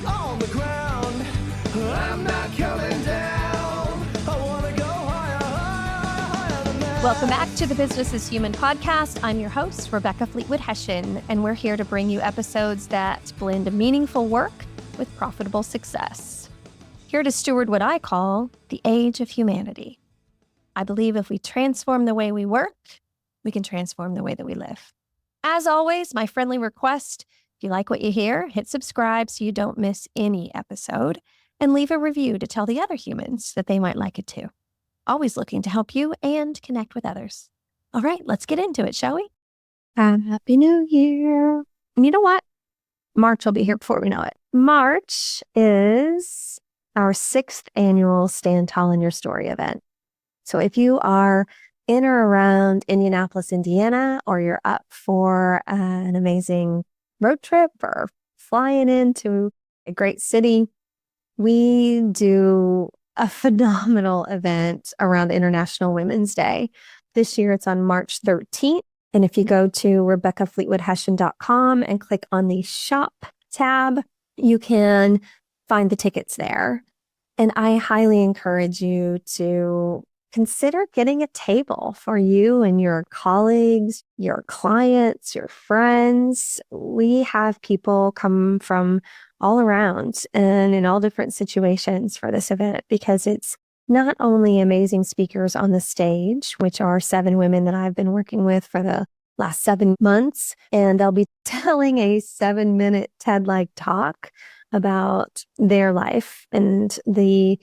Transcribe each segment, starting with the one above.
on the ground. I'm not coming down. I want to go higher, higher, higher than that. Welcome back to the Business is Human podcast. I'm your host, Rebecca Fleetwood Hession, and we're here to bring you episodes that blend meaningful work with profitable success. Here to steward what I call the age of humanity. I believe if we transform the way we work, we can transform the way that we live. As always, my friendly request, if you like what you hear, hit subscribe so you don't miss any episode, and leave a review to tell the other humans that they might like it too. Always looking to help you and connect with others. All right, let's get into it, shall we? Happy New Year. And you know what? March will be here before we know it. March is our 6th annual Stand Tall in Your Story event. So if you are in or around Indianapolis, Indiana, or you're up for an amazing road trip or flying into a great city, we do a phenomenal event around International Women's Day. This year it's on March 13th. And if you go to RebeccaFleetwoodHession.com and click on the shop tab, you can find the tickets there. And I highly encourage you to consider getting a table for you and your colleagues, your clients, your friends. We have people come from all around and in all different situations for this event because it's not only amazing speakers on the stage, which are 7 women that I've been working with for the last 7 months, and they'll be telling a 7-minute TED-like talk about their life and the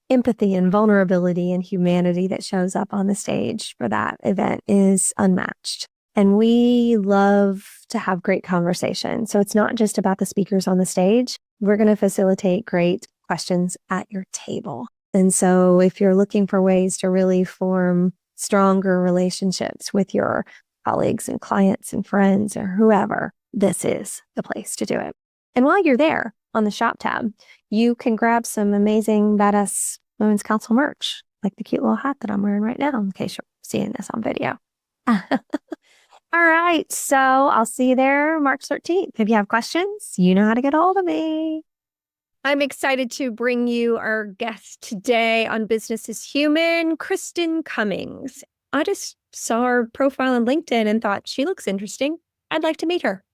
empathy and vulnerability and humanity that shows up on the stage for that event is unmatched. And we love to have great conversation. So it's not just about the speakers on the stage. We're going to facilitate great questions at your table. And so if you're looking for ways to really form stronger relationships with your colleagues and clients and friends or whoever, this is the place to do it. And while you're there on the shop tab, you can grab some amazing badass Women's Council merch, like the cute little hat that I'm wearing right now, in case you're seeing this on video. All right. So I'll see you there March 13th. If you have questions, you know how to get a hold of me. I'm excited to bring you our guest today on Business is Human, Kristin Cummings. I just saw her profile on LinkedIn and thought she looks interesting. I'd like to meet her.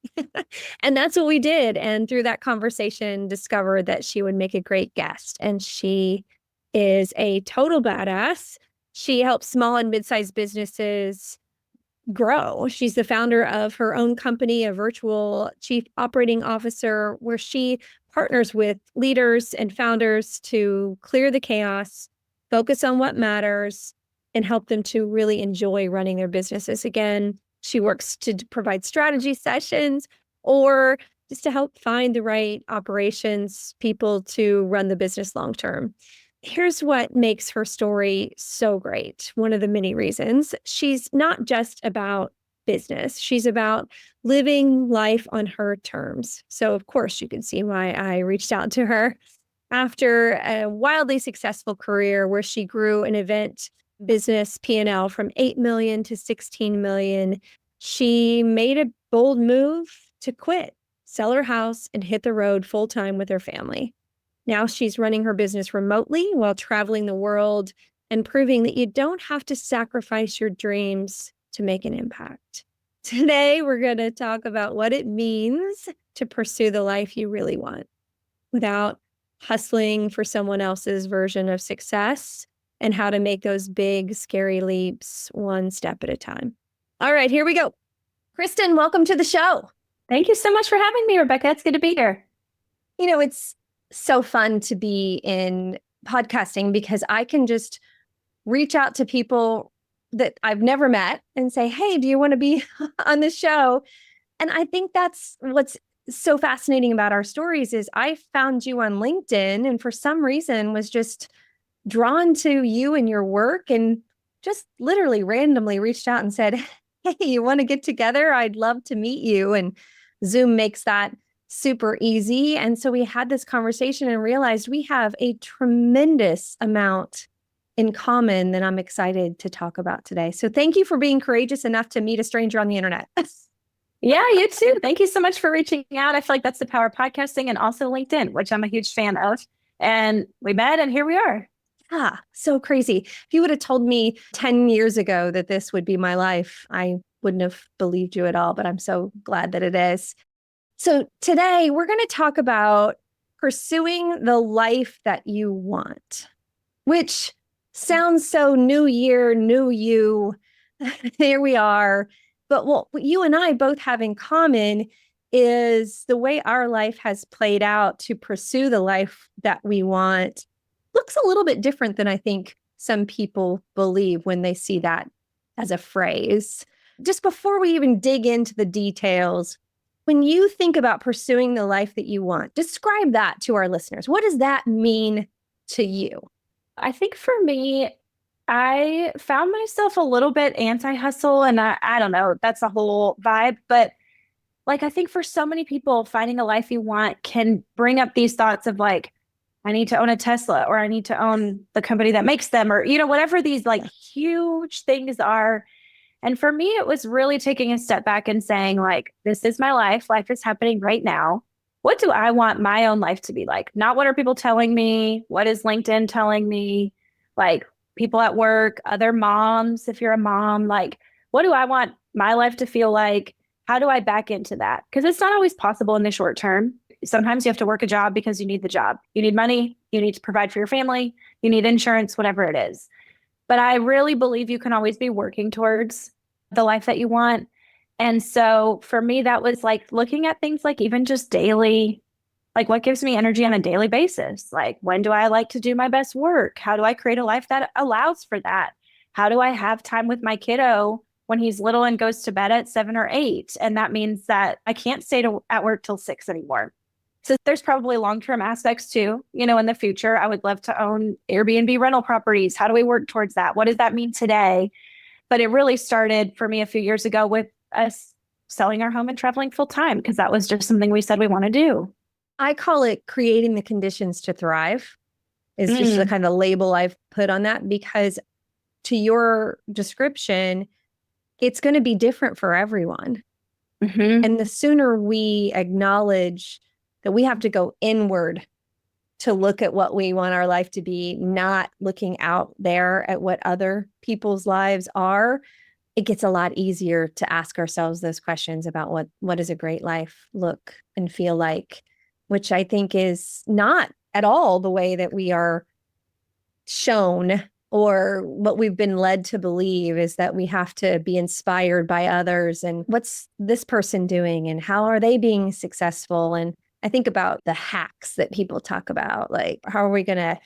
And that's what we did. And through that conversation, discovered that she would make a great guest. And she is a total badass. She helps small and mid-sized businesses grow. She's the founder of her own company, a virtual chief operating officer, where she partners with leaders and founders to clear the chaos, focus on what matters, and help them to really enjoy running their businesses again. She works to provide strategy sessions or just to help find the right operations people to run the business long term. Here's what makes her story so great. One of the many reasons. She's not just about business. She's about living life on her terms. So, of course, you can see why I reached out to her. After a wildly successful career where she grew an event business P&L from 8 million to 16 million, she made a bold move to quit, sell her house, and hit the road full-time with her family. Now she's running her business remotely while traveling the world and proving that you don't have to sacrifice your dreams to make an impact. Today, we're going to talk about what it means to pursue the life you really want without hustling for someone else's version of success and how to make those big, scary leaps one step at a time. All right, here we go. Kristin, welcome to the show. Thank you so much for having me, Rebecca. It's good to be here. You know, it's so fun to be in podcasting because I can just reach out to people that I've never met and say, hey, do you want to be on the show? And I think that's what's so fascinating about our stories is I found you on LinkedIn and for some reason was just drawn to you and your work and just literally randomly reached out and said, hey, you want to get together? I'd love to meet you. And Zoom makes that super easy. And so we had this conversation and realized we have a tremendous amount in common that I'm excited to talk about today. So thank you for being courageous enough to meet a stranger on the internet. Yeah, you too. Thank you so much for reaching out. I feel like that's the power of podcasting and also LinkedIn, which I'm a huge fan of. And we met and here we are. Ah, so crazy. If you would have told me 10 years ago that this would be my life, I wouldn't have believed you at all, but I'm so glad that it is. So today we're going to talk about pursuing the life that you want, which sounds so new year, new you. Here we are. But what you and I both have in common is the way our life has played out to pursue the life that we want looks a little bit different than I think some people believe when they see that as a phrase. Just before we even dig into the details, when you think about pursuing the life that you want, describe that to our listeners. What does that mean to you? I think for me, I found myself a little bit anti-hustle and I don't know, that's a whole vibe. But like, I think for so many people, finding a life you want can bring up these thoughts of like, I need to own a Tesla or I need to own the company that makes them or, whatever these like huge things are. And for me, it was really taking a step back and saying like, this is my life. Life is happening right now. What do I want my own life to be like? Not what are people telling me? What is LinkedIn telling me? Like people at work, other moms, if you're a mom, like what do I want my life to feel like? How do I back into that? Because it's not always possible in the short term. Sometimes you have to work a job because you need the job. You need money. You need to provide for your family. You need insurance, whatever it is. But I really believe you can always be working towards the life that you want. And so for me, that was like looking at things like even just daily, like what gives me energy on a daily basis? Like when do I like to do my best work? How do I create a life that allows for that? How do I have time with my kiddo when he's little and goes to bed at 7 or 8? And that means that I can't stay at work till 6 anymore. So there's probably long-term aspects too. In the future, I would love to own Airbnb rental properties. How do we work towards that? What does that mean today? But it really started for me a few years ago with us selling our home and traveling full time because that was just something we said we want to do. I call it creating the conditions to thrive is just the kind of label I've put on that because to your description, it's going to be different for everyone. Mm-hmm. And the sooner we acknowledge that we have to go inward to look at what we want our life to be, not looking out there at what other people's lives are, it gets a lot easier to ask ourselves those questions about what does a great life look and feel like, which I think is not at all the way that we are shown or what we've been led to believe is that we have to be inspired by others and what's this person doing and how are they being successful. And I think about the hacks that people talk about, like how are we going to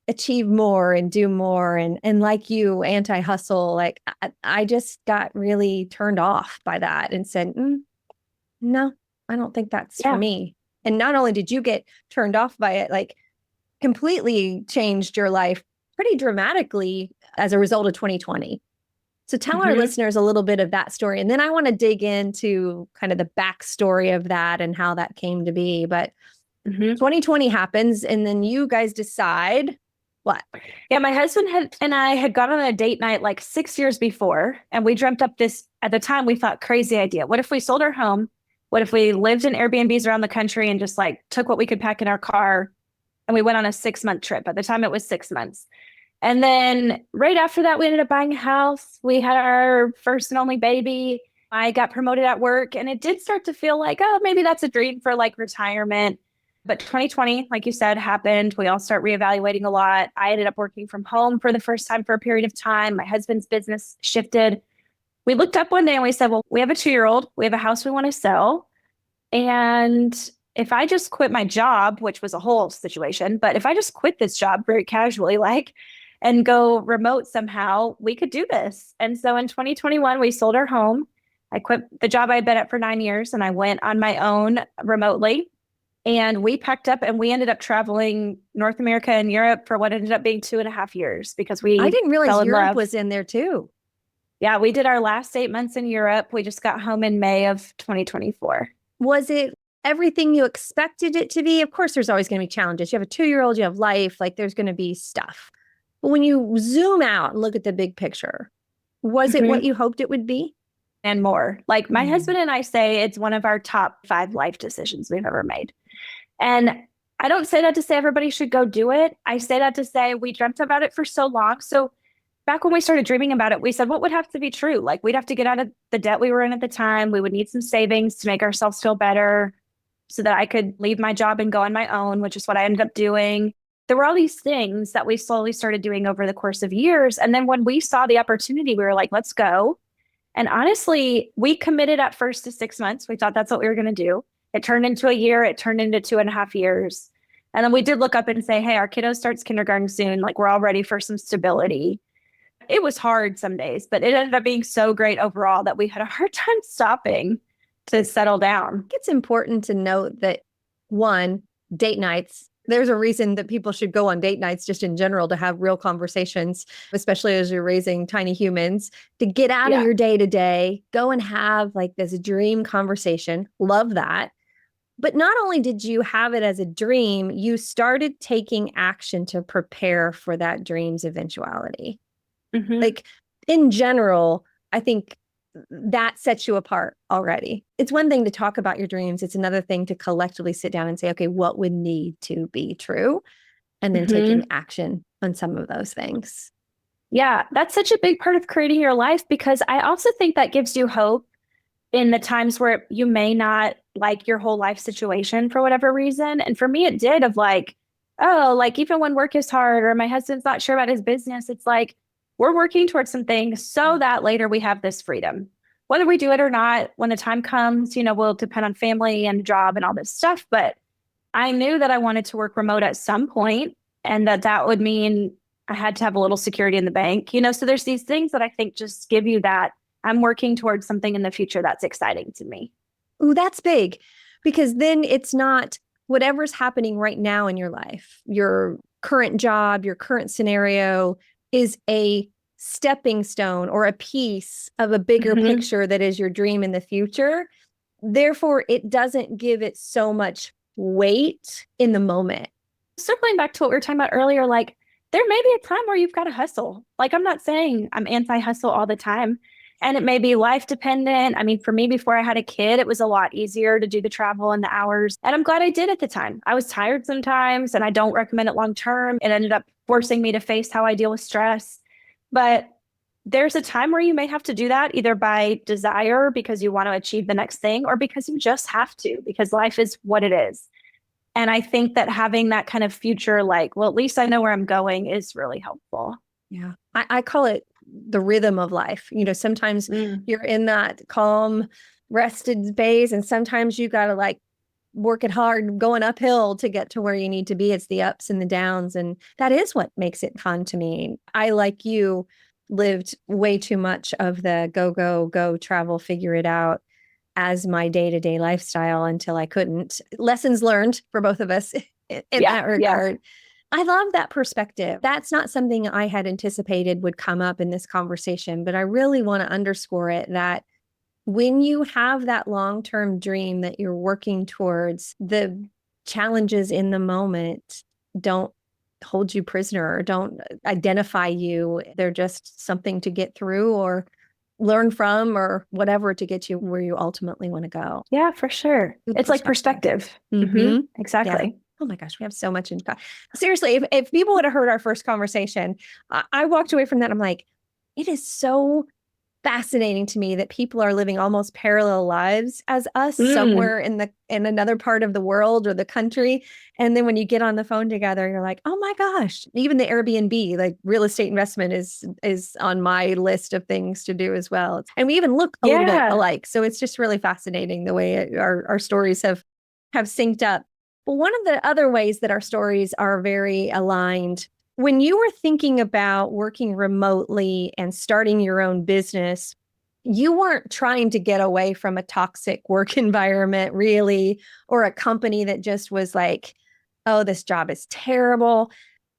achieve more and do more and like you, anti-hustle. Like I just got really turned off by that and said, no, I don't think that's for me. And not only did you get turned off by it, like completely changed your life pretty dramatically as a result of 2020. So tell our listeners a little bit of that story. And then I want to dig into kind of the backstory of that and how that came to be. But 2020 happens and then you guys decide what? Yeah, my husband and I had gone on a date night like 6 years before. And we dreamt up this, at the time, we thought crazy idea. What if we sold our home? What if we lived in Airbnbs around the country and just like took what we could pack in our car and we went on a 6-month trip? At the time, it was 6 months. And then right after that, we ended up buying a house. We had our first and only baby. I got promoted at work and it did start to feel like, oh, maybe that's a dream for like retirement. But 2020, like you said, happened. We all start reevaluating a lot. I ended up working from home for the first time for a period of time. My husband's business shifted. We looked up one day and we said, well, we have a 2-year-old. We have a house we want to sell. And if I just quit my job, which was a whole situation, but if I just quit this job very casually, like, and go remote somehow, we could do this. And so in 2021, we sold our home. I quit the job I had been at for 9 years and I went on my own remotely. And we packed up and we ended up traveling North America and Europe for what ended up being 2.5 years because I didn't realize Europe was in there too. Yeah, we did our last 8 months in Europe. We just got home in May of 2024. Was it everything you expected it to be? Of course, there's always going to be challenges. You have a 2-year-old, you have life, like there's going to be stuff. But when you zoom out and look at the big picture, was it what you hoped it would be? and more. Like my husband and I say it's one of our top 5 life decisions we've ever made. And I don't say that to say everybody should go do it. I say that to say we dreamt about it for so long. So back when we started dreaming about it, we said, what would have to be true? Like we'd have to get out of the debt we were in at the time. We would need some savings to make ourselves feel better so that I could leave my job and go on my own, which is what I ended up doing. There were all these things that we slowly started doing over the course of years. And then when we saw the opportunity, we were like, let's go. And honestly, we committed at first to 6 months. We thought that's what we were going to do. It turned into a year. It turned into 2.5 years. And then we did look up and say, hey, our kiddo starts kindergarten soon. Like we're all ready for some stability. It was hard some days, but it ended up being so great overall that we had a hard time stopping to settle down. It's important to note that one, date nights, there's a reason that people should go on date nights just in general to have real conversations, especially as you're raising tiny humans, to get out of your day to day, go and have like this dream conversation. Love that. But not only did you have it as a dream, you started taking action to prepare for that dream's eventuality. Mm-hmm. Like in general, I think that sets you apart already. It's one thing to talk about your dreams. It's another thing to collectively sit down and say, okay, what would need to be true? And then taking action on some of those things. Yeah, that's such a big part of creating your life, because I also think that gives you hope in the times where you may not like your whole life situation for whatever reason. And for me, it did, of like, oh, like even when work is hard or my husband's not sure about his business, it's like, we're working towards some things so that later we have this freedom. Whether we do it or not, when the time comes, will depend on family and job and all this stuff. But I knew that I wanted to work remote at some point, and that would mean I had to have a little security in the bank, so there's these things that I think just give you that I'm working towards something in the future that's exciting to me. Ooh, that's big, because then it's not whatever's happening right now in your life, your current job, your current scenario is a stepping stone or a piece of a bigger picture that is your dream in the future. Therefore, it doesn't give it so much weight in the moment. Circling back to what we were talking about earlier, like there may be a time where you've got to hustle. Like I'm not saying I'm anti-hustle all the time. And it may be life dependent. I mean, for me, before I had a kid, it was a lot easier to do the travel and the hours. And I'm glad I did at the time. I was tired sometimes, and I don't recommend it long term. It ended up forcing me to face how I deal with stress. But there's a time where you may have to do that either by desire because you want to achieve the next thing, or because you just have to, because life is what it is. And I think that having that kind of future, like, well, at least I know where I'm going, is really helpful. Yeah. I call it the rhythm of life. Sometimes you're in that calm, rested space, and sometimes you got to like work it hard, going uphill to get to where you need to be. It's the ups and the downs. And that is what makes it fun to me. I, like you, lived way too much of the go, travel, figure it out as my day-to-day lifestyle until I couldn't. Lessons learned for both of us in that regard. I love that perspective. That's not something I had anticipated would come up in this conversation, but I really want to underscore it, that when you have that long-term dream that you're working towards, the challenges in the moment don't hold you prisoner or don't identify you. They're just something to get through or learn from or whatever to get you where you ultimately want to go. Yeah, for sure. It's like perspective. Exactly. Yeah. Oh my gosh, we have so much in common. Seriously, if people would have heard our first conversation, I walked away from that. I'm like, it is so fascinating to me that people are living almost parallel lives as us somewhere in another part of the world or the country. And then when you get on the phone together, you're like, oh my gosh, even the Airbnb, like real estate investment is on my list of things to do as well. And we even look a little bit alike. So it's just really fascinating the way our stories have synced up. But one of the other ways that our stories are very aligned, when you were thinking about working remotely and starting your own business, you weren't trying to get away from a toxic work environment, really, or a company that just was like, oh, this job is terrible.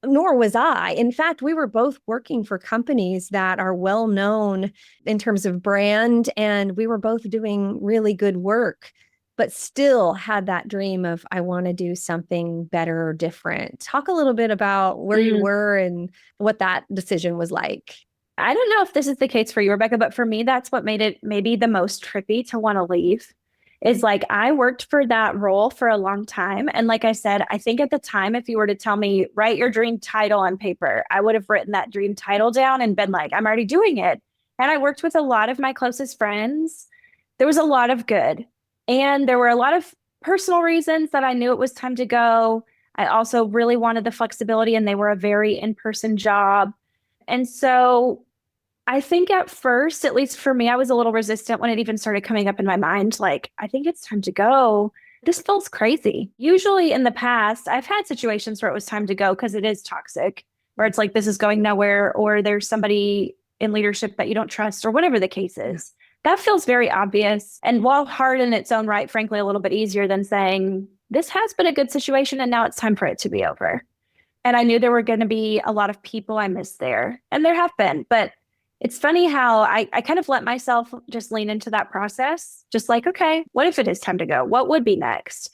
Nor was I. In fact, we were both working for companies that are well known in terms of brand, and we were both doing really good work, but still had that dream of, I want to do something better or different. Talk a little bit about where you were and what that decision was like. I don't know if this is the case for you, Rebecca, but for me, that's what made it maybe the most trippy to want to leave. Is like I worked for that role for a long time. And like I said, I think at the time, if you were to tell me, write your dream title on paper, I would have written that dream title down and been like, I'm already doing it. And I worked with a lot of my closest friends. There was a lot of good. And there were a lot of personal reasons that I knew it was time to go. I also really wanted the flexibility, and they were a very in person job. And so I think at first, at least for me, I was a little resistant when it even started coming up in my mind. Like, I think it's time to go. This feels crazy. Usually in the past, I've had situations where it was time to go because it is toxic, where it's like, this is going nowhere, or there's somebody in leadership that you don't trust, or whatever the case is. That feels very obvious. And while hard in its own right, frankly, a little bit easier than saying, this has been a good situation and now it's time for it to be over. And I knew there were going to be a lot of people I missed there. And there have been. But it's funny how I kind of let myself just lean into that process, just like, okay, what if it is time to go? What would be next?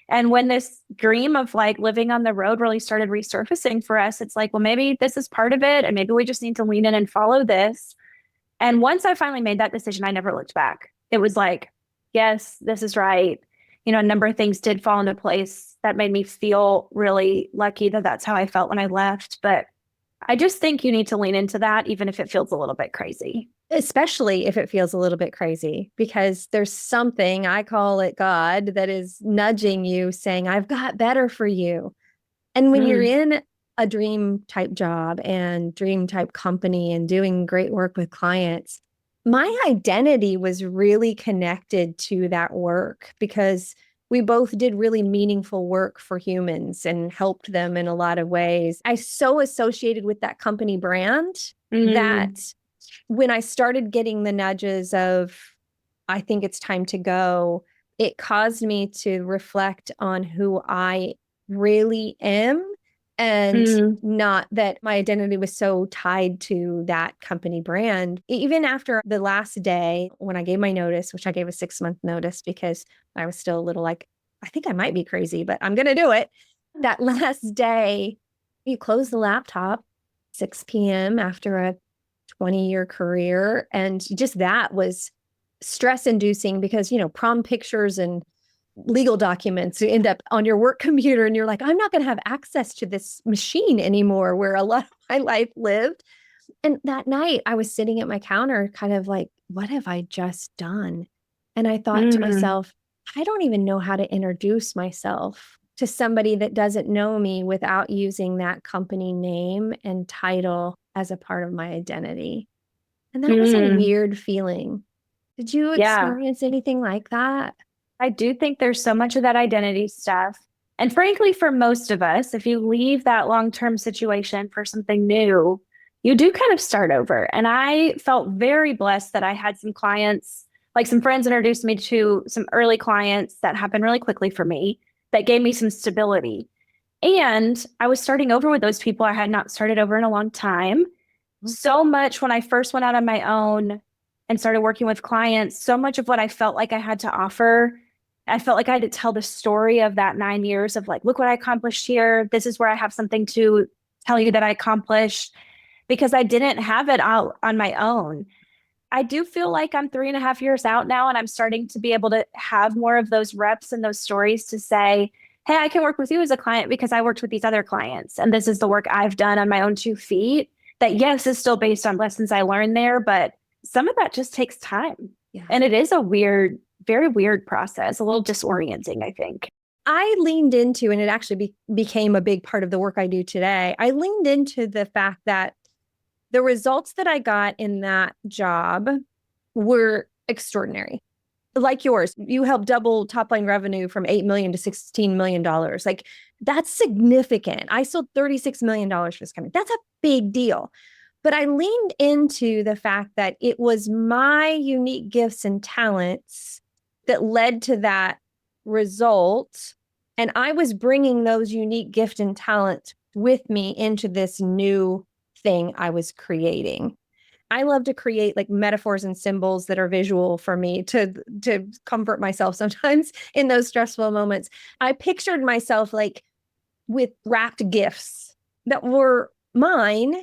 And when this dream of like living on the road really started resurfacing for us, it's like, well, maybe this is part of it. And maybe we just need to lean in and follow this. And once I finally made that decision, I never looked back. It was like, yes, this is right. A number of things did fall into place that made me feel really lucky that that's how I felt when I left. But I just think you need to lean into that, even if it feels a little bit crazy. Especially if it feels a little bit crazy, because there's something, I call it God, that is nudging you saying, I've got better for you. And when you're in a dream type job and dream type company and doing great work with clients, my identity was really connected to that work because we both did really meaningful work for humans and helped them in a lot of ways. I so associated with that company brand that when I started getting the nudges of, I think it's time to go, it caused me to reflect on who I really am, and not that my identity was so tied to that company brand. Even after the last day, when I gave my notice, which I gave a 6-month notice because I was still a little like, I think I might be crazy, but I'm going to do it. That last day, you close the laptop, 6 p.m. after a 20-year career. And just that was stress inducing because, prom pictures and legal documents end up on your work computer, and you're like, I'm not going to have access to this machine anymore where a lot of my life lived. And that night I was sitting at my counter kind of like, what have I just done? And I thought to myself, I don't even know how to introduce myself to somebody that doesn't know me without using that company name and title as a part of my identity. And that was a weird feeling. Did you experience anything like that? I do think there's so much of that identity stuff. And frankly, for most of us, if you leave that long-term situation for something new, you do kind of start over. And I felt very blessed that I had some clients, like some friends introduced me to some early clients that happened really quickly for me that gave me some stability. And I was starting over with those people I had not started over in a long time. So much when I first went out on my own and started working with clients, so much of what I felt like I had to offer, I felt like I had to tell the story of that 9 years of like, look what I accomplished here. This is where I have something to tell you that I accomplished, because I didn't have it out on my own. I do feel like I'm 3.5 years out now, and I'm starting to be able to have more of those reps and those stories to say, hey, I can work with you as a client because I worked with these other clients. And this is the work I've done on my own 2 feet that, yes, is still based on lessons I learned there, but some of that just takes time. Yeah. And it is a weird, very weird process, a little disorienting, I think. I leaned into, and it actually became a big part of the work I do today. I leaned into the fact that the results that I got in that job were extraordinary. Like yours, you helped double top line revenue from $8 million to $16 million. Like, that's significant. I sold $36 million for this company. That's a big deal. But I leaned into the fact that it was my unique gifts and talents that led to that result. And I was bringing those unique gift and talent with me into this new thing I was creating. I love to create like metaphors and symbols that are visual for me to comfort myself sometimes in those stressful moments. I pictured myself like with wrapped gifts that were mine,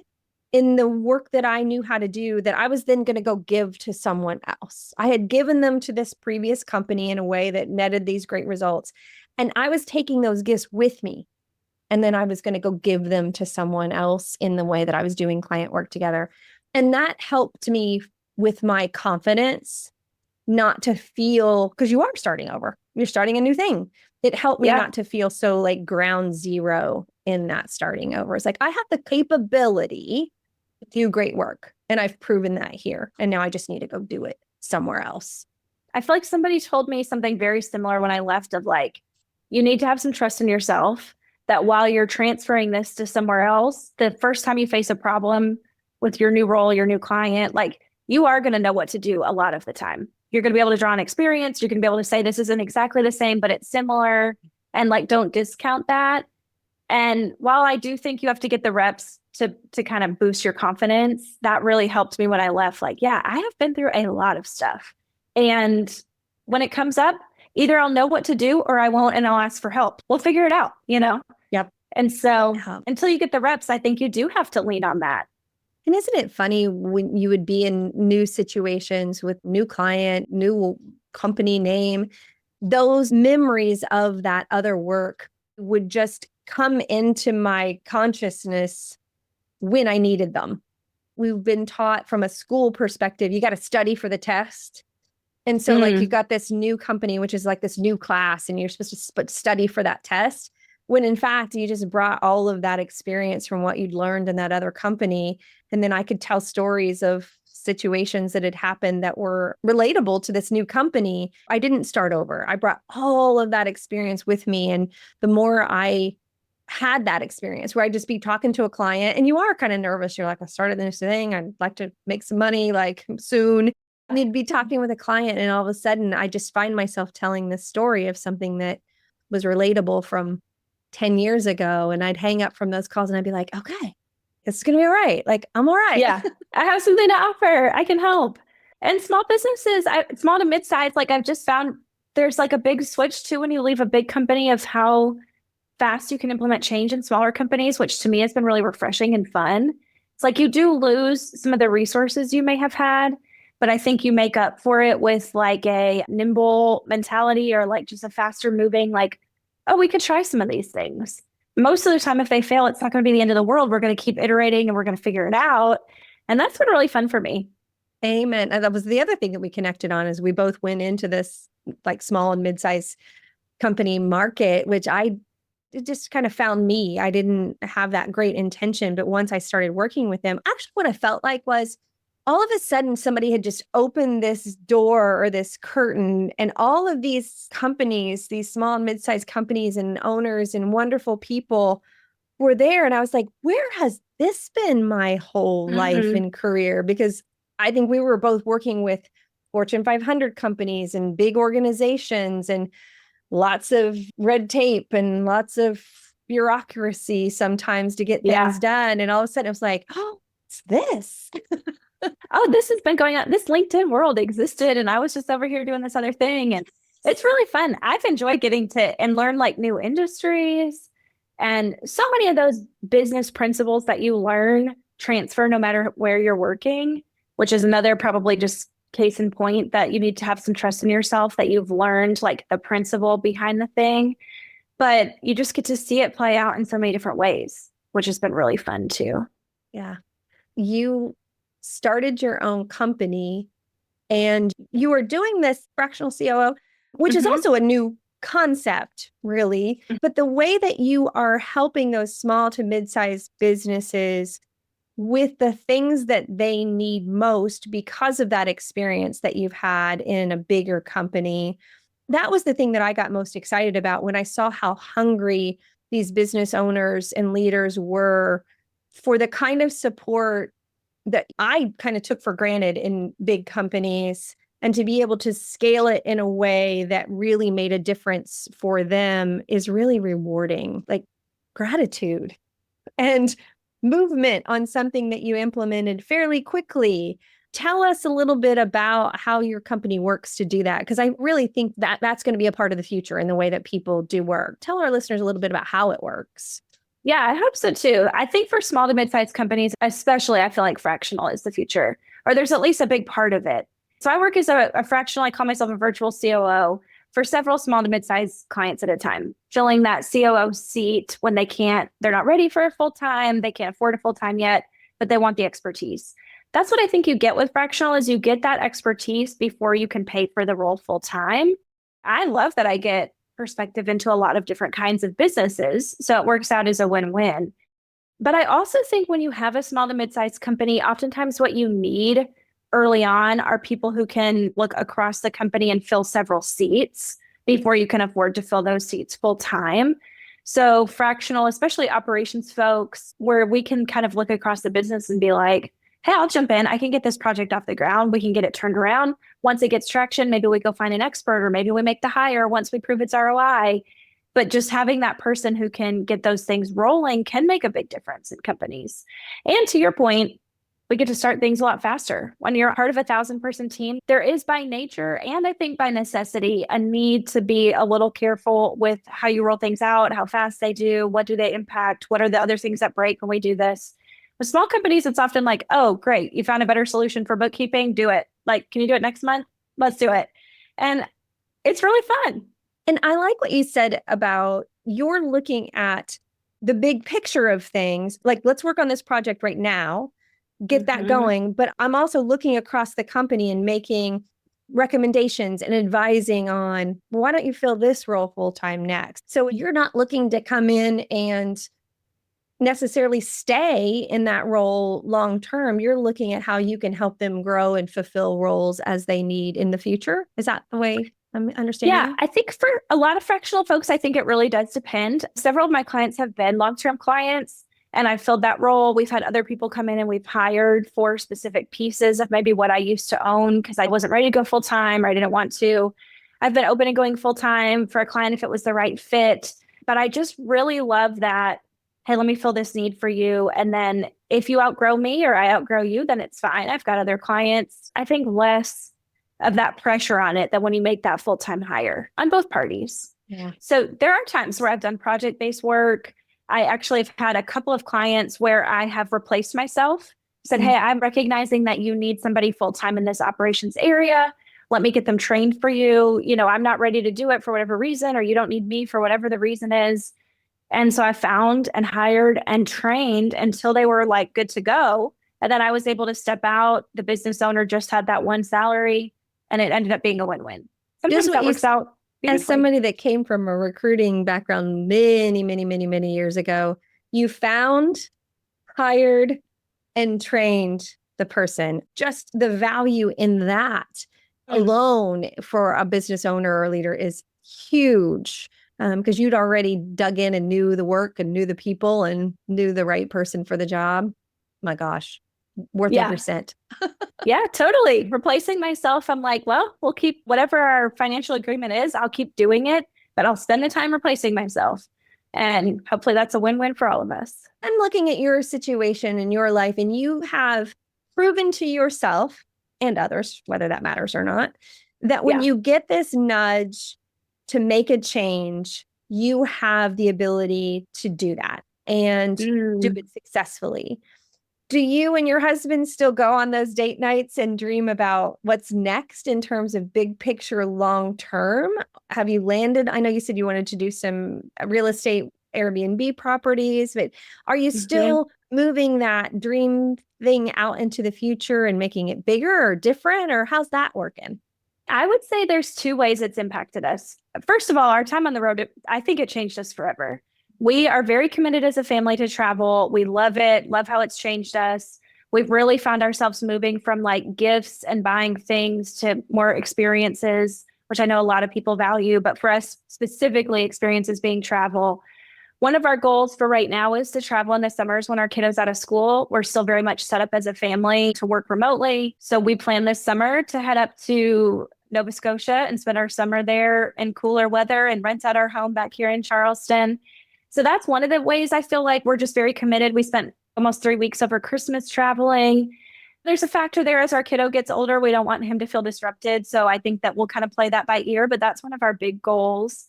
in the work that I knew how to do that I was then going to go give to someone else. I had given them to this previous company in a way that netted these great results. And I was taking those gifts with me. And then I was going to go give them to someone else in the way that I was doing client work together. And that helped me with my confidence not to feel, because you are starting over, you're starting a new thing. It helped me not to feel so like ground zero in that starting over. It's like, I have the capability to do great work. And I've proven that here. And now I just need to go do it somewhere else. I feel like somebody told me something very similar when I left of like, you need to have some trust in yourself that while you're transferring this to somewhere else, the first time you face a problem with your new role, your new client, like you are going to know what to do a lot of the time. You're going to be able to draw on experience. You're going to be able to say this isn't exactly the same, but it's similar, and like don't discount that. And while I do think you have to get the reps to kind of boost your confidence, that really helped me when I left. Like, yeah, I have been through a lot of stuff. And when it comes up, either I'll know what to do or I won't, and I'll ask for help. We'll figure it out, you know? Yep. And so until you get the reps, I think you do have to lean on that. And isn't it funny when you would be in new situations with new client, new company name, those memories of that other work would just come into my consciousness when I needed them. We've been taught from a school perspective, you got to study for the test. And so like you've got this new company, which is like this new class, and you're supposed to study for that test. When in fact, you just brought all of that experience from what you'd learned in that other company. And then I could tell stories of situations that had happened that were relatable to this new company. I didn't start over. I brought all of that experience with me. And the more I had that experience where I'd just be talking to a client and you are kind of nervous. You're like, I started this thing. I'd like to make some money like soon. And you'd be talking with a client and all of a sudden I just find myself telling this story of something that was relatable from 10 years ago. And I'd hang up from those calls and I'd be like, okay, it's going to be all right. Like, I'm all right. Yeah. I have something to offer. I can help. And small businesses, small to mid-size, like I've just found there's like a big switch too when you leave a big company of how fast you can implement change in smaller companies, which to me has been really refreshing and fun. It's like you do lose some of the resources you may have had, but I think you make up for it with like a nimble mentality or like just a faster moving, like, oh, we could try some of these things. Most of the time, if they fail, it's not going to be the end of the world. We're going to keep iterating and we're going to figure it out. And that's been really fun for me. Amen. And that was the other thing that we connected on is we both went into this like small and mid-sized company market, which it just kind of found me. I didn't have that great intention. But once I started working with them, actually what I felt like was all of a sudden somebody had just opened this door or this curtain, and all of these companies, these small and mid-sized companies and owners and wonderful people were there. And I was like, where has this been my whole life and career? Because I think we were both working with Fortune 500 companies and big organizations and lots of red tape and lots of bureaucracy sometimes to get things done. And all of a sudden it was like, oh, it's this. Oh, this has been going on. This LinkedIn world existed, and I was just over here doing this other thing. And it's really fun. I've enjoyed getting to and learn like new industries. And so many of those business principles that you learn transfer no matter where you're working, which is another probably just case in point that you need to have some trust in yourself that you've learned like the principle behind the thing. But you just get to see it play out in so many different ways, which has been really fun too. Yeah. You started your own company and you were doing this fractional COO, which is also a new concept, really. But the way that you are helping those small to mid-sized businesses with the things that they need most because of that experience that you've had in a bigger company, that was the thing that I got most excited about when I saw how hungry these business owners and leaders were for the kind of support that I kind of took for granted in big companies, and to be able to scale it in a way that really made a difference for them is really rewarding. Like gratitude and movement on something that you implemented fairly quickly. Tell us a little bit about how your company works to do that, because I really think that that's going to be a part of the future in the way that people do work. Tell our listeners a little bit about how it works. Yeah, I hope so too. I think for small to mid-sized companies, especially, I feel like fractional is the future, or there's at least a big part of it. So I work as a fractional, I call myself a virtual COO for several small to mid-sized clients at a time, filling that COO seat when they're not ready for a full time, they can't afford a full time yet, but they want the expertise. That's what I think you get with fractional is you get that expertise before you can pay for the role full time. I love that I get perspective into a lot of different kinds of businesses. So it works out as a win-win. But I also think when you have a small to mid-sized company, oftentimes what you need early on are people who can look across the company and fill several seats before you can afford to fill those seats full time. So fractional, especially operations folks, where we can kind of look across the business and be like, hey, I'll jump in. I can get this project off the ground. We can get it turned around. Once it gets traction, maybe we go find an expert or maybe we make the hire once we prove its ROI. But just having that person who can get those things rolling can make a big difference in companies. And to your point, we get to start things a lot faster. When you're part of a 1,000-person team, there is by nature, and I think by necessity, a need to be a little careful with how you roll things out, how fast they do, what do they impact, what are the other things that break when we do this. With small companies, it's often like, oh, great, you found a better solution for bookkeeping, do it. Like, can you do it next month? Let's do it. And it's really fun. And I like what you said about you're looking at the big picture of things. Like, let's work on this project right now, get that going. But I'm also looking across the company and making recommendations and advising on, well, why don't you fill this role full time next? So you're not looking to come in and necessarily stay in that role long term. You're looking at how you can help them grow and fulfill roles as they need in the future. Is that the way I'm understanding? Yeah, I think for a lot of fractional folks, I think it really does depend. Several of my clients have been long-term clients, and I've filled that role. We've had other people come in and we've hired for specific pieces of maybe what I used to own because I wasn't ready to go full time or I didn't want to. I've been open to going full time for a client if it was the right fit. But I just really love that. Hey, let me fill this need for you. And then if you outgrow me or I outgrow you, then it's fine. I've got other clients. I think less of that pressure on it than when you make that full-time hire on both parties. Yeah. So there are times where I've done project-based work. I actually have had a couple of clients where I have replaced myself, said, hey, I'm recognizing that you need somebody full-time in this operations area. Let me get them trained for you. You know, I'm not ready to do it for whatever reason, or you don't need me for whatever the reason is. And so I found and hired and trained until they were like good to go. And then I was able to step out. The business owner just had that one salary and it ended up being a win-win. Sometimes that works out. As somebody that came from a recruiting background many years ago, you found, hired, and trained the person. Just the value in that alone for a business owner or leader is huge. Because you'd already dug in and knew the work and knew the people and knew the right person for the job. My gosh, worth every cent. Yeah, totally. Replacing myself, I'm like, well, we'll keep whatever our financial agreement is. I'll keep doing it, but I'll spend the time replacing myself. And hopefully that's a win-win for all of us. I'm looking at your situation in your life, and you have proven to yourself and others, whether that matters or not, that when you get this nudge to make a change, you have the ability to do that and do it successfully. Do you and your husband still go on those date nights and dream about what's next in terms of big picture long term? Have you landed? I know you said you wanted to do some real estate Airbnb properties, but are you still moving that dream thing out into the future and making it bigger or different, or how's that working? I would say there's two ways it's impacted us. First of all, our time on the road, I think it changed us forever. We are very committed as a family to travel. We love it, love how it's changed us. We've really found ourselves moving from like gifts and buying things to more experiences, which I know a lot of people value, but for us specifically, experiences being travel. One of our goals for right now is to travel in the summers when our kiddos out of school. We're still very much set up as a family to work remotely. So we plan this summer to head up to Nova Scotia and spend our summer there in cooler weather and rent out our home back here in Charleston. So that's one of the ways I feel like we're just very committed. We spent almost 3 weeks over Christmas traveling. There's a factor there as our kiddo gets older. We don't want him to feel disrupted. So I think that we'll kind of play that by ear, but that's one of our big goals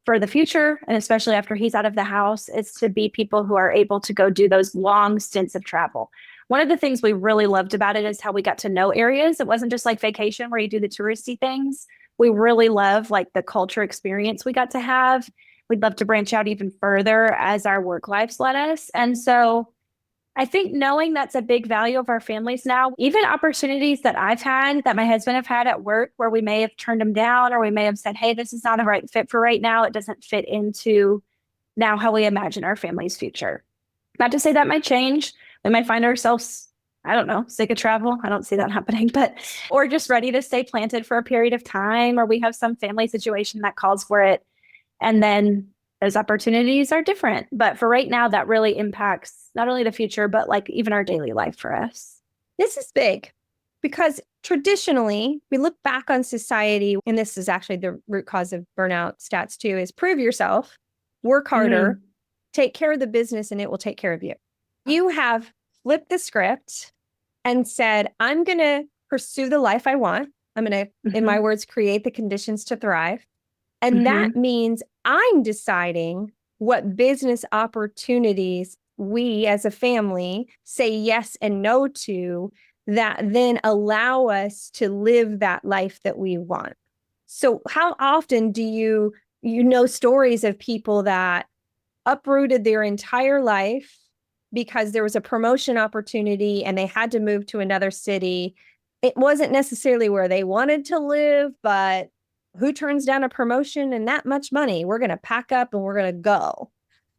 for the future, and especially after he's out of the house, is to be people who are able to go do those long stints of travel. One of the things we really loved about it is how we got to know areas. It wasn't just like vacation where you do the touristy things. We really love like the culture experience we got to have. We'd love to branch out even further as our work lives let us. And so I think knowing that's a big value of our families now, even opportunities that I've had, that my husband have had at work where we may have turned them down, or we may have said, hey, this is not a right fit for right now. It doesn't fit into now how we imagine our family's future. Not to say that might change. We might find ourselves, I don't know, sick of travel. I don't see that happening, but, or just ready to stay planted for a period of time, or we have some family situation that calls for it. And then those opportunities are different. But for right now, that really impacts not only the future, but like even our daily life for us. This is big because traditionally we look back on society, and this is actually the root cause of burnout stats too, is prove yourself, work harder, take care of the business, and it will take care of you. You have flipped the script and said, I'm going to pursue the life I want. I'm going to, in my words, create the conditions to thrive. And that means I'm deciding what business opportunities we as a family say yes and no to that then allow us to live that life that we want. So how often do you know stories of people that uprooted their entire life because there was a promotion opportunity and they had to move to another city? It wasn't necessarily where they wanted to live, but who turns down a promotion and that much money? We're going to pack up and we're going to go,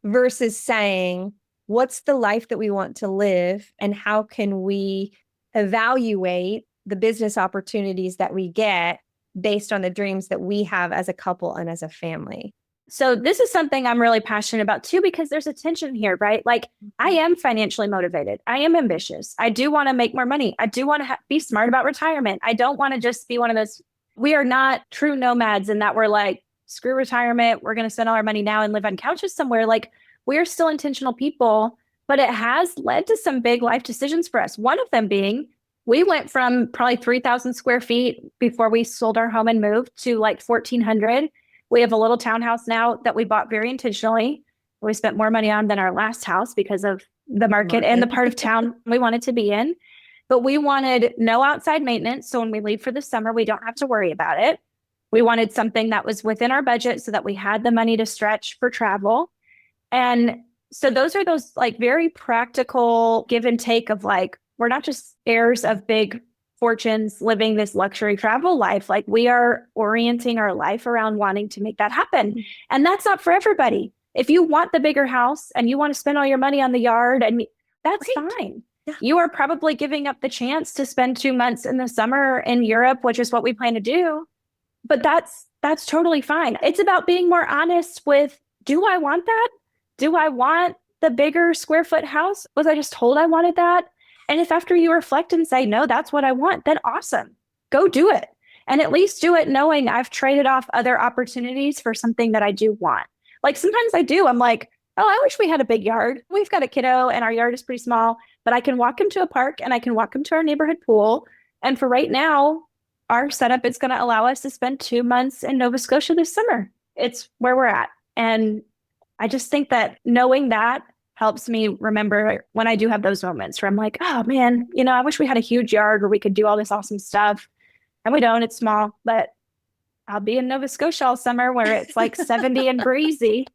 versus saying, what's the life that we want to live and how can we evaluate the business opportunities that we get based on the dreams that we have as a couple and as a family? So this is something I'm really passionate about too, because there's a tension here, right? Like I am financially motivated. I am ambitious. I do want to make more money. I do want to be smart about retirement. I don't want to just be one of those. We are not true nomads in that we're like, screw retirement. We're going to spend all our money now and live on couches somewhere. Like we're still intentional people, but it has led to some big life decisions for us. One of them being, we went from probably 3,000 square feet before we sold our home and moved to like 1,400. We have a little townhouse now that we bought very intentionally. We spent more money on than our last house because of the market and the part of town we wanted to be in. But we wanted no outside maintenance. So when we leave for the summer, we don't have to worry about it. We wanted something that was within our budget so that we had the money to stretch for travel. And so those are those like very practical give and take of like, we're not just heirs of big fortunes living this luxury travel life. Like we are orienting our life around wanting to make that happen. And that's not for everybody. If you want the bigger house and you want to spend all your money on the yard, and that's fine. Yeah. You are probably giving up the chance to spend 2 months in the summer in Europe, which is what we plan to do. But that's totally fine. It's about being more honest with, do I want that? Do I want the bigger square foot house? Was I just told I wanted that? And if after you reflect and say, no, that's what I want, then awesome. Go do it. And at least do it knowing I've traded off other opportunities for something that I do want. Like sometimes I do. I'm like, oh, I wish we had a big yard. We've got a kiddo and our yard is pretty small, but I can walk him to a park and I can walk him to our neighborhood pool. And for right now, our setup is going to allow us to spend 2 months in Nova Scotia this summer. It's where we're at. And I just think that knowing that helps me remember when I do have those moments where I'm like, oh man, I wish we had a huge yard where we could do all this awesome stuff. And we don't, it's small, but I'll be in Nova Scotia all summer where it's like 70 and breezy.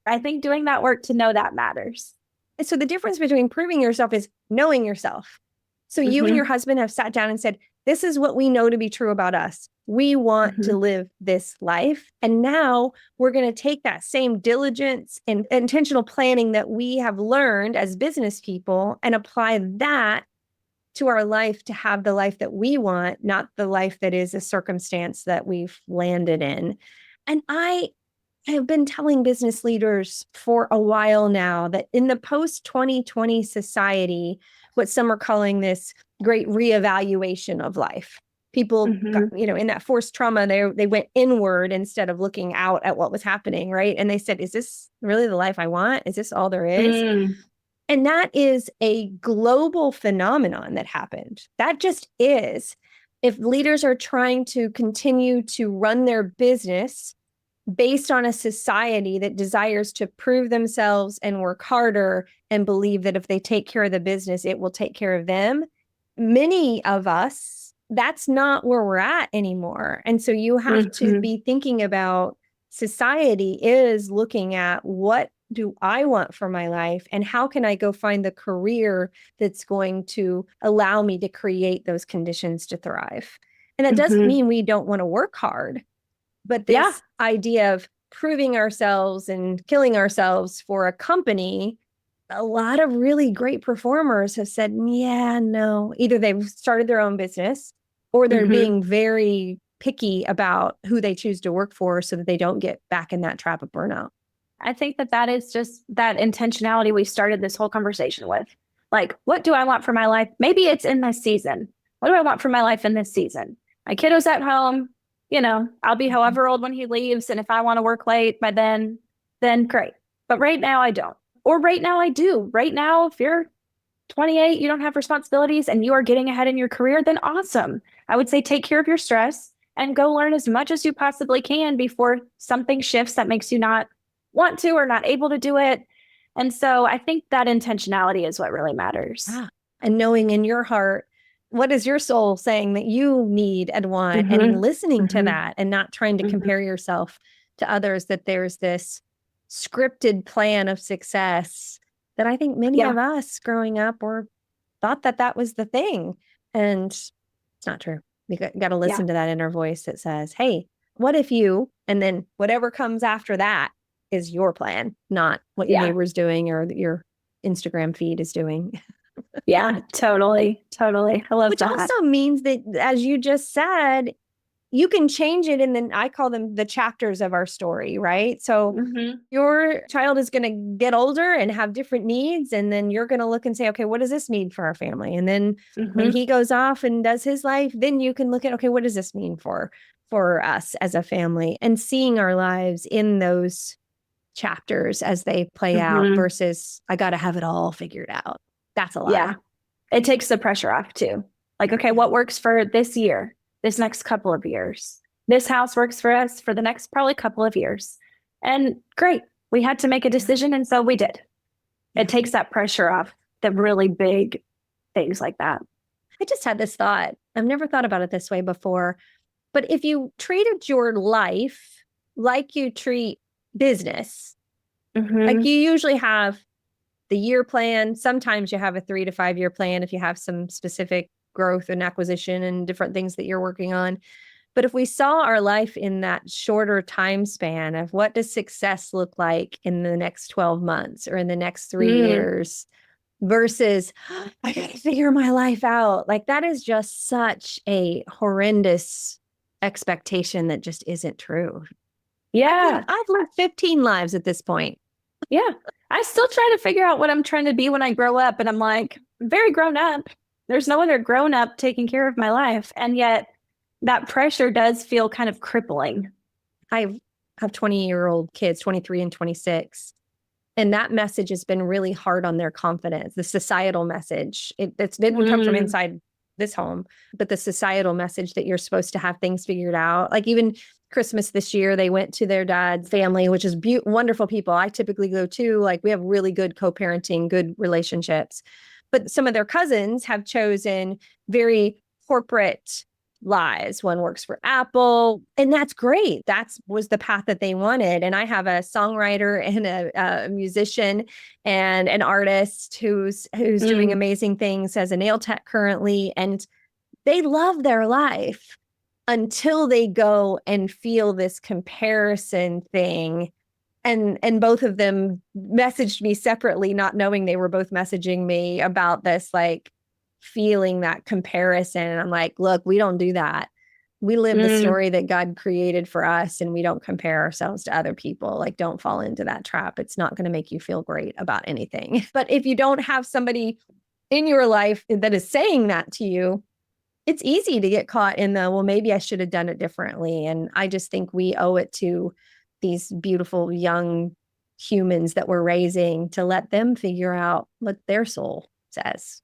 I think doing that work to know that matters. And so the difference between proving yourself is knowing yourself. So you and your husband have sat down and said, this is what we know to be true about us. We want to live this life. And now we're going to take that same diligence and intentional planning that we have learned as business people and apply that to our life to have the life that we want, not the life that is a circumstance that we've landed in. And I have been telling business leaders for a while now that in the post-2020 society, what some are calling this great reevaluation of life. People, got, in that forced trauma, they went inward instead of looking out at what was happening, right? And they said, is this really the life I want? Is this all there is? And that is a global phenomenon that happened. That just is. If leaders are trying to continue to run their business based on a society that desires to prove themselves and work harder and believe that if they take care of the business, it will take care of them. Many of us, that's not where we're at anymore. And so you have to be thinking about society is looking at what do I want for my life and how can I go find the career that's going to allow me to create those conditions to thrive. And that doesn't mean we don't want to work hard, but this idea of proving ourselves and killing ourselves for a company, a lot of really great performers have said, yeah, no, either they've started their own business or they're being very picky about who they choose to work for so that they don't get back in that trap of burnout. I think that is just that intentionality we started this whole conversation with. Like, what do I want for my life? Maybe it's in this season. What do I want for my life in this season? My kiddo's at home. You know, I'll be however old when he leaves. And if I want to work late by then great. But right now I don't. Or right now I do. Right now, if you're 28, you don't have responsibilities and you are getting ahead in your career, then awesome. I would say take care of your stress and go learn as much as you possibly can before something shifts that makes you not want to or not able to do it. And so I think that intentionality is what really matters. And knowing in your heart, what is your soul saying that you need and want, and listening to that and not trying to compare yourself to others, that there's this scripted plan of success that I think many of us growing up were thought that that was the thing. And it's not true. You got to listen to that inner voice that says, hey, what if you, and then whatever comes after that is your plan, not what your neighbor's doing or your Instagram feed is doing. Yeah, totally. I love Which that. also means that, as you just said, you can change it. And then I call them the chapters of our story, right? So your child is going to get older and have different needs. And then you're going to look and say, okay, what does this mean for our family? And then when he goes off and does his life, then you can look at, okay, what does this mean for us as a family? And seeing our lives in those chapters as they play out versus I got to have it all figured out. That's a lot. Yeah. It takes the pressure off too. Like, okay, what works for this year, this next couple of years? This house works for us for the next probably couple of years. And great. We had to make a decision. And so we did. It takes that pressure off the really big things like that. I just had this thought. I've never thought about it this way before. But if you treated your life like you treat business, like you usually have the year plan. Sometimes you have a 3 to 5 year plan if you have some specific growth and acquisition and different things that you're working on. But if we saw our life in that shorter time span of what does success look like in the next 12 months or in the next 3 years versus I got to figure my life out. Like that is just such a horrendous expectation that just isn't true. Yeah. I've lived 15 lives at this point. Yeah. I still try to figure out what I'm trying to be when I grow up. And I'm like, I'm very grown up. There's no other grown up taking care of my life. And yet that pressure does feel kind of crippling. I have 20-year-old kids, 23 and 26. And that message has been really hard on their confidence, the societal message. It didn't come from inside this home, but the societal message that you're supposed to have things figured out. Like even Christmas this year, they went to their dad's family, which is wonderful people. I typically go to, like, we have really good co-parenting, good relationships. But some of their cousins have chosen very corporate lives. One works for Apple, and that's great. That was the path that they wanted. And I have a songwriter and a musician and an artist who's doing amazing things as a nail tech currently. And they love their life until they go and feel this comparison thing. And both of them messaged me separately, not knowing they were both messaging me about this, like, feeling that comparison. And I'm like, look, we don't do that. We live the story that God created for us, and we don't compare ourselves to other people. Like, don't fall into that trap. It's not going to make you feel great about anything. But if you don't have somebody in your life that is saying that to you, it's easy to get caught in the, well, maybe I should have done it differently. And I just think we owe it to these beautiful young humans that we're raising to let them figure out what their soul says.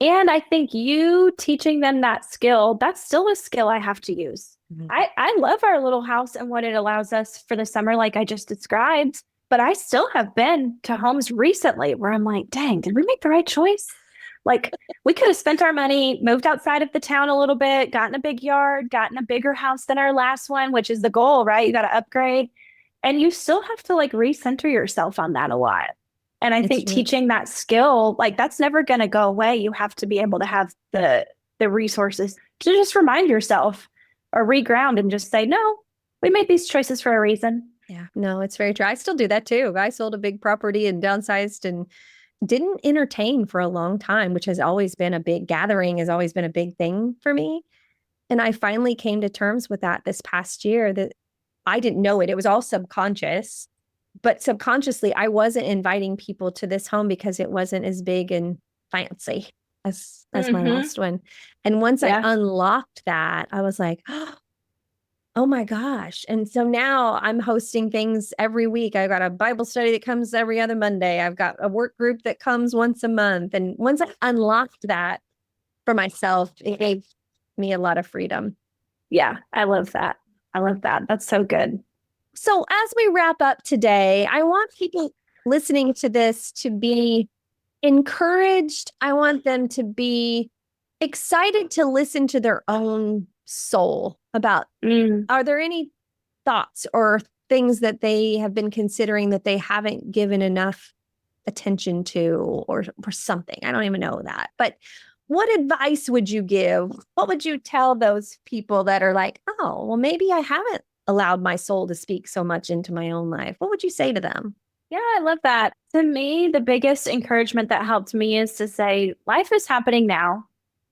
And I think you teaching them that skill, that's still a skill I have to use. Mhm. I love our little house and what it allows us for the summer, like I just described, but I still have been to homes recently where I'm like, dang, did we make the right choice? Like we could have spent our money, moved outside of the town a little bit, gotten a big yard, gotten a bigger house than our last one, which is the goal, right? You got to upgrade. And you still have to like recenter yourself on that a lot. And I It's think true. teaching that skill, like that's never going to go away. You have to be able to have the resources to just remind yourself or reground and just say, no, we made these choices for a reason. Yeah, no, it's very true. I still do that too. I sold a big property and downsized and didn't entertain for a long time, which has always been a big gathering, has always been a big thing for me. And I finally came to terms with that this past year that I didn't know it. It was all subconscious, but subconsciously, I wasn't inviting people to this home because it wasn't as big and fancy as my last one. And once I unlocked that, I was like, oh my gosh. And so now I'm hosting things every week. I've got a Bible study that comes every other Monday. I've got a work group that comes once a month. And once I unlocked that for myself, it gave me a lot of freedom. Yeah, I love that. I love that. That's so good. So as we wrap up today, I want people listening to this to be encouraged. I want them to be excited to listen to their own soul about, are there any thoughts or things that they have been considering that they haven't given enough attention to or something? I don't even know that. But what advice would you give? What would you tell those people that are like, oh, well, maybe I haven't allowed my soul to speak so much into my own life? What would you say to them? Yeah, I love that. To me, the biggest encouragement that helped me is to say, life is happening now.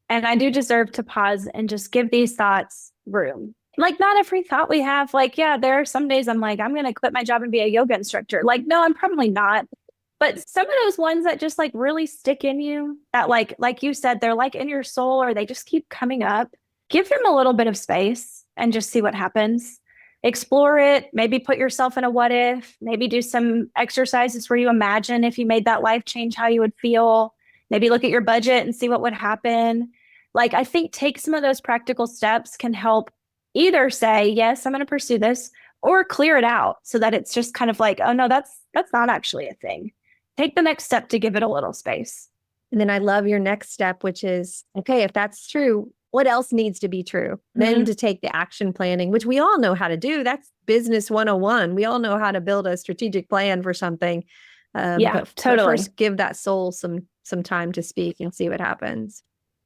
And I do deserve to pause and just give these thoughts room. Like, not every thought we have, like, yeah, there are some days I'm like, I'm going to quit my job and be a yoga instructor. Like, no, I'm probably not. But some of those ones that just like really stick in you, that like you said, they're like in your soul or they just keep coming up, give them a little bit of space and just see what happens. Explore it, maybe put yourself in a what if, maybe do some exercises where you imagine if you made that life change, how you would feel. Maybe look at your budget and see what would happen. Like, I think take some of those practical steps can help either say, yes, I'm going to pursue this, or clear it out so that it's just kind of like, oh no, that's not actually a thing. Take the next step to give it a little space. And then I love your next step, which is, okay, if that's true, what else needs to be true? Then to take the action planning, which we all know how to do. That's business 101. We all know how to build a strategic plan for something. But first give that soul some time to speak and see what happens.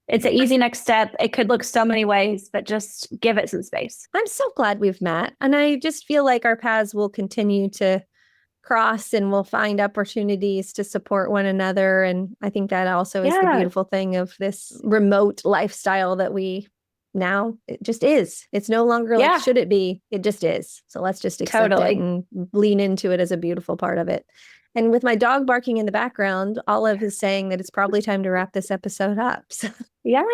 It's an easy next step. It could look so many ways, but just give it some space. I'm so glad we've met. And I just feel like our paths will continue to cross and we'll find opportunities to support one another. And I think that also is the beautiful thing of this remote lifestyle that we now, it just is. It's no longer like, should it be? It just is. So let's just accept it and lean into it as a beautiful part of it. And with my dog barking in the background, Olive is saying that it's probably time to wrap this episode up. So. Yeah.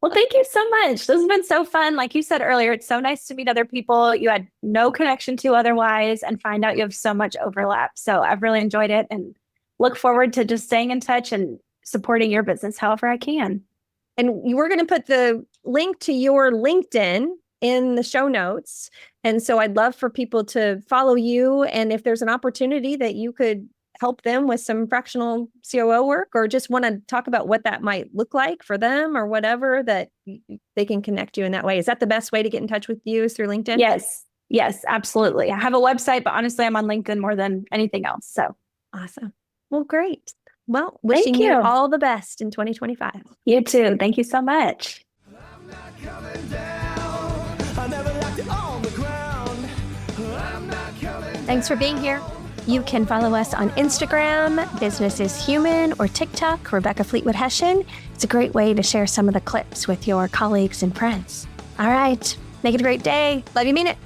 Well, thank you so much. This has been so fun. Like you said earlier, it's so nice to meet other people you had no connection to otherwise and find out you have so much overlap. So I've really enjoyed it and look forward to just staying in touch and supporting your business however I can. And we're going to put the link to your LinkedIn in the show notes. And so I'd love for people to follow you. And if there's an opportunity that you could help them with some fractional COO work or just want to talk about what that might look like for them or whatever, that they can connect you in that way. Is that the best way to get in touch with you, is through LinkedIn? Yes, absolutely. I have a website, but honestly, I'm on LinkedIn more than anything else. So awesome. Well, great. Well, wishing you all the best in 2025. You too. Thank you so much. I'm not coming down. I never left it on the ground. I'm not coming down. Thanks for being here. You can follow us on Instagram, Business is Human, or TikTok, Rebecca Fleetwood Hession. It's a great way to share some of the clips with your colleagues and friends. All right. Make it a great day. Love you, mean it.